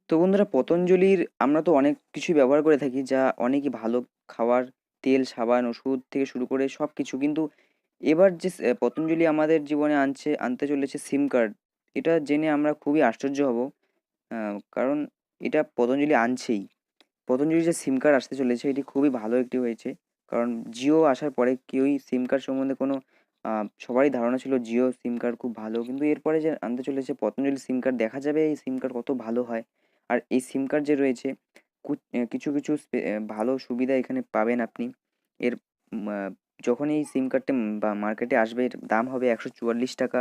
তো বন্ধুরা, পতঞ্জলির আমরা তো অনেক কিছুই ব্যবহার করে থাকি, যা অনেকই ভালো। খাওয়ার তেল, সাবান, ওষুধ থেকে শুরু করে সব কিছু। কিন্তু এবার যে পতঞ্জলি আমাদের জীবনে আনতে চলেছে সিম কার্ড, এটা জেনে আমরা খুবই আশ্চর্য হব। কারণ এটা পতঞ্জলি আনছেই। পতঞ্জলি যে সিম কার্ড আসতে চলেছে এটি খুবই ভালো একটি হয়েছে। কারণ জিও আসার পরে কেউই সিম কার্ড সম্বন্ধে কোনো সবারই ধারণা ছিল জিও সিম কার্ড খুব ভালো, কিন্তু এরপরে যে আনতে চলেছে পতঞ্জলি সিম কার্ড, দেখা যাবে এই সিম কার্ড কত ভালো হয়। আর এই সিম কার্ড যে রয়েছে, কিছু কিছু ভালো সুবিধা এখানে পাবেন আপনি। এর উম, আহ, যখন এই সিম কার্ডটা বা মার্কেটে আসবে, এর দাম হবে 144 টাকা।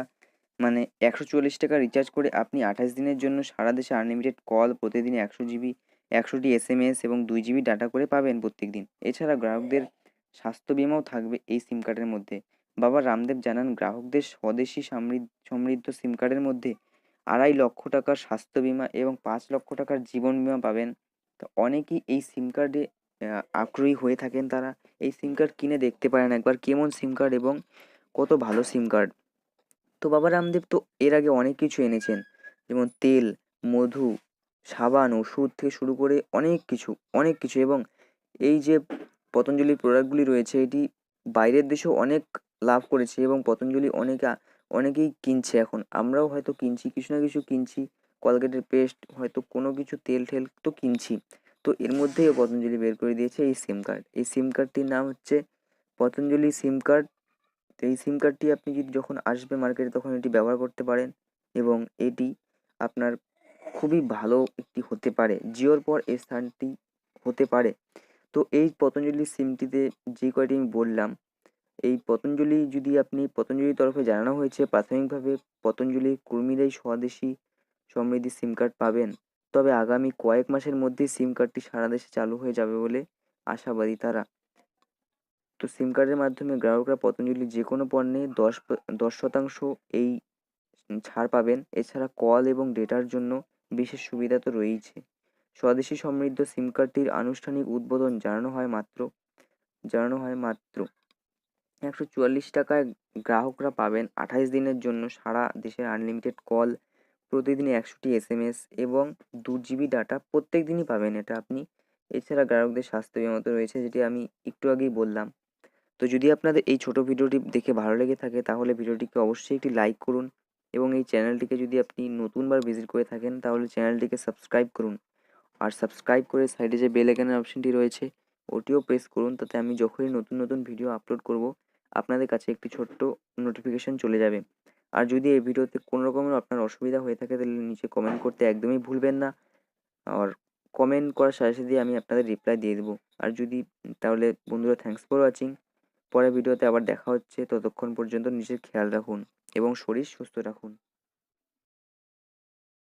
মানে 144 টাকা রিচার্জ করে আপনি 28 দিনের জন্য সারা দেশে আনলিমিটেড কল, প্রতিদিন 100 জিবি, 100টি SMS এবং 2 জিবি ডাটা করে পাবেন প্রত্যেক দিন। এছাড়া গ্রাহকদের স্বাস্থ্য বিমাও থাকবে এই সিম কার্ডের মধ্যে। বাবা রামদেব জানান, গ্রাহকদের স্বদেশি সমৃদ্ধ সিম কার্ডের মধ্যে 2.5 লক্ষ টাকার স্বাস্থ্য বিমা এবং 5 লক্ষ টাকার জীবন বিমা পাবেন। তো অনেকেই এই সিম কার্ডে আগ্রহী হয়ে থাকেন। তারা এই সিম কার্ড কিনে দেখতে পারেন একবার কেমন সিম কার্ড এবং কত ভালো সিম কার্ড। তো বাবা রামদেব তো এর আগে অনেক কিছু এনেছেন, যেমন তেল, মধু, সাবান, ওষুধ থেকে শুরু করে অনেক কিছু। এবং এই যে পতঞ্জলির প্রোডাক্টগুলি রয়েছে, এটি বাইরের দেশেও অনেক লাভ করেছে এবং পতঞ্জলি অনেকেই কিনছে। এখন আমরাও হয়তো কিনছি, কিছু না কিছু কিনছি। কলগেটের পেস্ট, হয়তো কোনো কিছু তেল ঠেল তো কিনছি। তো এর মধ্যেই পতঞ্জলি বের করে দিয়েছে এই সিম কার্ড। এই সিম কার্ডটির নাম হচ্ছে পতঞ্জলি সিম কার্ড। তো এই সিম কার্ডটি আপনি যদি যখন আসবে মার্কেটে, তখন এটি ব্যবহার করতে পারেন এবং এটি আপনার খুবই ভালো একটি হতে পারে। জিওর পর এই স্থানটি হতে পারে। তো এই পতঞ্জলি সিমটিতে যে কয়টি আমি বললাম, এই পতঞ্জলি যদি আপনি পতঞ্জলির তরফে জানানো হয়েছে প্রাথমিকভাবে পতঞ্জলির কর্মীরাই স্বদেশী সমৃদ্ধি সিম কার্ড পাবেন। তবে আগামী কয়েক মাসের মধ্যেই সিম কার্ডটি সারা দেশে চালু হয়ে যাবে বলে আশাবাদী তারা। তো সিম কার্ডের মাধ্যমে গ্রাহকরা পতঞ্জলির যে কোনো পণ্যে 10% এই ছাড় পাবেন। এছাড়া কল এবং ডেটার জন্য বিশেষ সুবিধা তো রয়েইছে। স্বদেশী সমৃদ্ধ সিম কার্ডটির আনুষ্ঠানিক উদ্বোধন জানানো হয় মাত্র 144 টাকায়। গ্রাহকরা পাবেন 28 দিনের জন্য সারা দেশের আনলিমিটেড কল, প্রতিদিন 100টি SMS এবং 2 জিবি ডাটা প্রত্যেক দিনই পাবেন এটা আপনি। এছাড়া গ্রাহকদের স্বাস্থ্য বিমা তো রয়েছে, যেটি আমি একটু আগেই বললাম। তো যদি আপনাদের এই ছোট ভিডিওটি দেখে ভালো লেগে থাকে, তাহলে ভিডিওটিকে অবশ্যই একটি লাইক করুন এবং এই চ্যানেলটিকে যদি আপনি নতুনবার ভিজিট করে থাকেন, তাহলে চ্যানেলটিকে সাবস্ক্রাইব করুন। আর সাবস্ক্রাইব করে সাইডে যে বেল আইকনের অপশনটি রয়েছে, ওটিও প্রেস করুন, তাতে আমি যখনই নতুন নতুন ভিডিও আপলোড করব, আপনাদের কাছে একটি ছোট্ট নোটিফিকেশন চলে যাবে। আর যদি এই ভিডিওতে কোনো রকমের আপনার অসুবিধা হয়ে থাকে, তাহলে নিচে কমেন্ট করতে একদমই ভুলবেন না। আর কমেন্ট করার সাথে সাথে আমি আপনাদের রিপ্লাই দিয়ে দেবো। আর যদি তাহলে বন্ধুরা, থ্যাঙ্কস ফর ওয়াচিং। পরের ভিডিওতে আবার দেখা হচ্ছে। ততক্ষণ পর্যন্ত নিজের খেয়াল রাখুন এবং শরীর সুস্থ রাখুন।